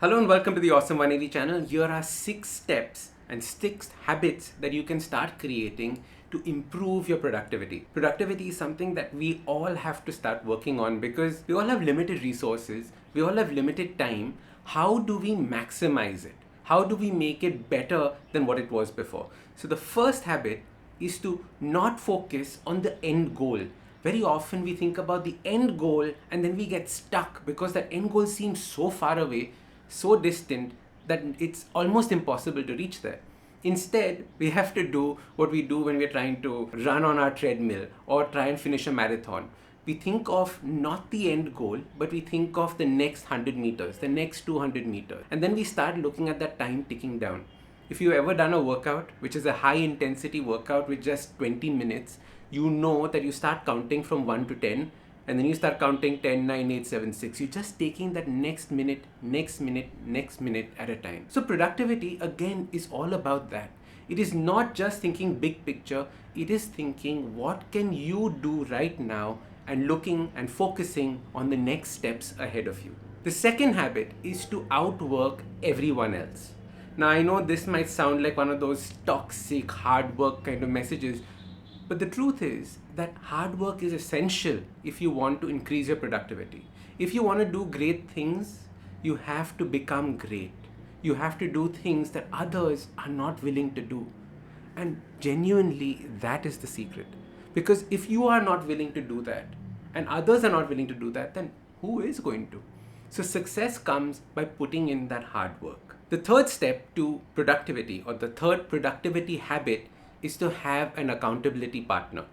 Hello and welcome to the Awesome 180 channel. Here are 6 steps and 6 habits that you can start creating to improve your productivity. Productivity is something that we all have to start working on because we all have limited resources, we all have limited time. How do we maximize it? How do we make it better than what it was before? So the first habit is to not focus on the end goal. Very often we think about the end goal and then we get stuck because that end goal seems so far away, so distant that it's almost impossible to reach there. Instead, we have to do what we do when we're trying to run on our treadmill or try and finish a marathon. We think of not the end goal, but we think of the next 100 meters, the next 200 meters. And then we start looking at that time ticking down. If you've ever done a workout, which is a high intensity workout with just 20 minutes, you know that you start counting from 1 to 10 and then you start counting 10, 9, 8, 7, 6. You're just taking that next minute, next minute, next minute at a time. So productivity again is all about that. It is not just thinking big picture, it is thinking what can you do right now and looking and focusing on the next steps ahead of you. The second habit is to outwork everyone else. Now I know this might sound like one of those toxic hard work kind of messages, but the truth is that hard work is essential if you want to increase your productivity. If you want to do great things, you have to become great. You have to do things that others are not willing to do. And genuinely, that is the secret. Because if you are not willing to do that, and others are not willing to do that, then who is going to? So success comes by putting in that hard work. The third step to productivity, or the third productivity habit, is to have an accountability partner.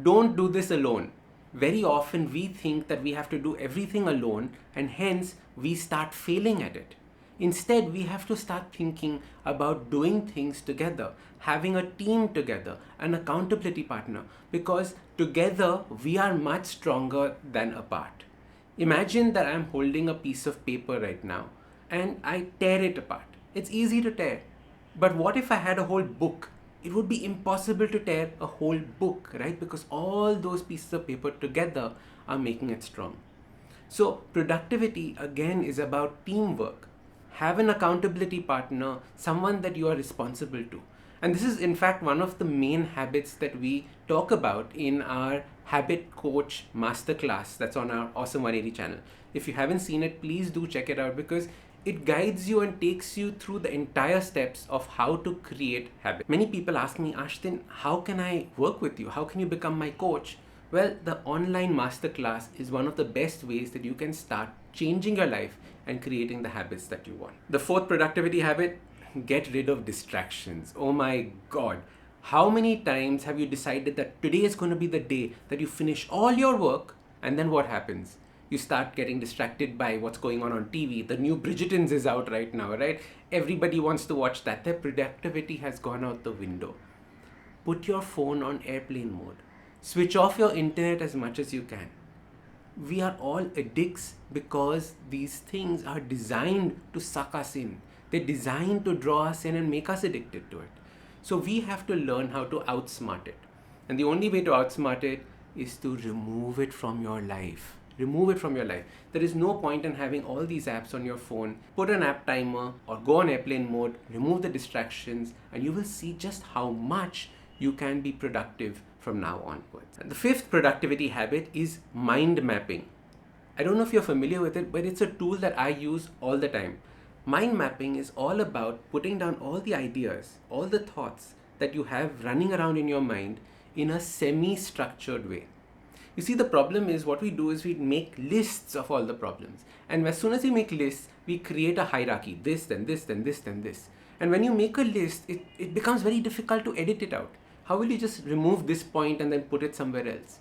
Don't do this alone. Very often we think that we have to do everything alone and hence we start failing at it. Instead, we have to start thinking about doing things together, having a team together, an accountability partner, because together we are much stronger than apart. Imagine that I'm holding a piece of paper right now and I tear it apart. It's easy to tear, but what if I had a whole book? It would be impossible to tear a whole book, right? Because all those pieces of paper together are making it strong. So productivity again is about teamwork. Have an accountability partner, someone that you are responsible to. And this is in fact one of the main habits that we talk about in our Habit Coach Masterclass that's on our Awesome 180 channel. If you haven't seen it, please do check it out because it guides you and takes you through the entire steps of how to create habits. Many people ask me, Ashton, how can I work with you? How can you become my coach? Well, the online masterclass is one of the best ways that you can start changing your life and creating the habits that you want. The fourth productivity habit, get rid of distractions. Oh my God. How many times have you decided that today is going to be the day that you finish all your work and then what happens? You start getting distracted by what's going on TV. The new Bridgertons is out right now, right? Everybody wants to watch that. Their productivity has gone out the window. Put your phone on airplane mode. Switch off your internet as much as you can. We are all addicts because these things are designed to suck us in. They're designed to draw us in and make us addicted to it. So we have to learn how to outsmart it. And the only way to outsmart it is to remove it from your life. Remove it from your life. There is no point in having all these apps on your phone. Put an app timer or go on airplane mode, remove the distractions, and you will see just how much you can be productive from now onwards. And the fifth productivity habit is mind mapping. I don't know if you're familiar with it, but it's a tool that I use all the time. Mind mapping is all about putting down all the ideas, all the thoughts that you have running around in your mind in a semi-structured way. You see, the problem is what we do is we make lists of all the problems. And as soon as we make lists, we create a hierarchy, this, then this, then this, then this. And when you make a list, it becomes very difficult to edit it out. How will you just remove this point and then put it somewhere else?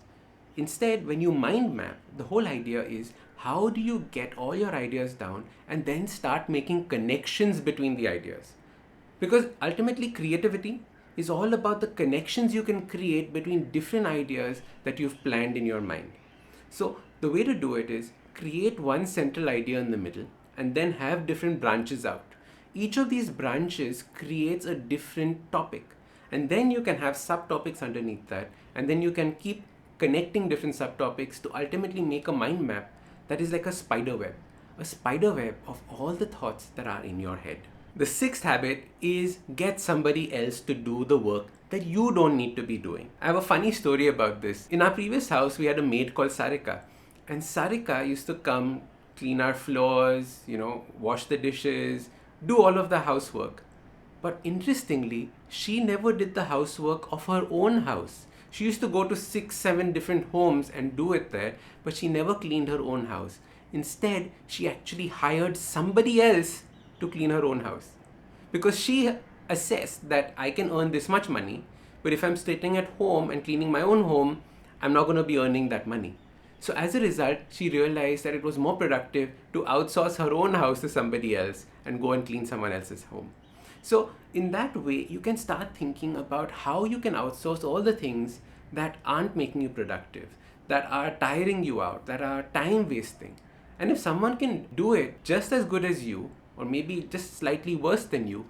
Instead, when you mind map, the whole idea is how do you get all your ideas down and then start making connections between the ideas? Because ultimately creativity is all about the connections you can create between different ideas that you've planned in your mind. So the way to do it is create one central idea in the middle and then have different branches out. Each of these branches creates a different topic. And then you can have subtopics underneath that. And then you can keep connecting different subtopics to ultimately make a mind map that is like a spider web. a spider web of all the thoughts that are in your head. The sixth habit is get somebody else to do the work that you don't need to be doing. I have a funny story about this. In our previous house, we had a maid called Sarika. And Sarika used to come, clean our floors, wash the dishes, do all of the housework. But interestingly, she never did the housework of her own house. She used to go to 6, 7 different homes and do it there, but she never cleaned her own house. Instead, she actually hired somebody else to clean her own house. Because she assessed that I can earn this much money, but if I'm sitting at home and cleaning my own home, I'm not going to be earning that money. So as a result, she realized that it was more productive to outsource her own house to somebody else and go and clean someone else's home. So in that way, you can start thinking about how you can outsource all the things that aren't making you productive, that are tiring you out, that are time wasting. And if someone can do it just as good as you, or maybe just slightly worse than you,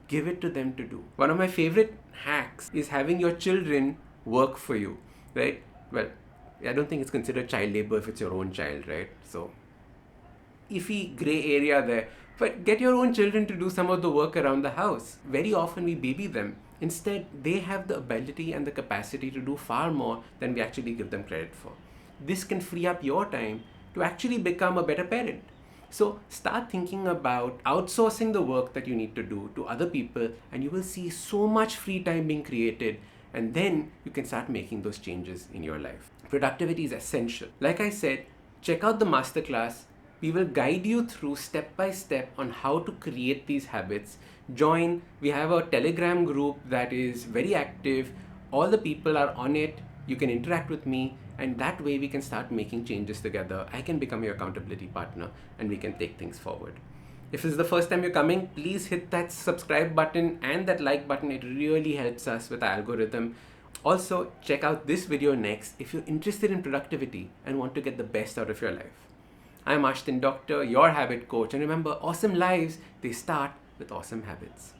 give it to them to do. One of my favorite hacks is having your children work for you, right? Well, I don't think it's considered child labor if it's your own child, right? So, iffy gray area there. But get your own children to do some of the work around the house. Very often we baby them. Instead, they have the ability and the capacity to do far more than we actually give them credit for. This can free up your time to actually become a better parent. So start thinking about outsourcing the work that you need to do to other people, and you will see so much free time being created, and then you can start making those changes in your life. Productivity is essential. Like I said, check out the masterclass. We will guide you through step by step on how to create these habits. Join. We have a Telegram group that is very active. All the people are on it. You can interact with me, and that way we can start making changes together. I can become your accountability partner, and we can take things forward. If this is the first time you're coming, please hit that subscribe button and that like button. It really helps us with the algorithm. Also, check out this video next if you're interested in productivity and want to get the best out of your life. I'm Ashton Doctor, your habit coach, and remember, awesome lives, they start with awesome habits.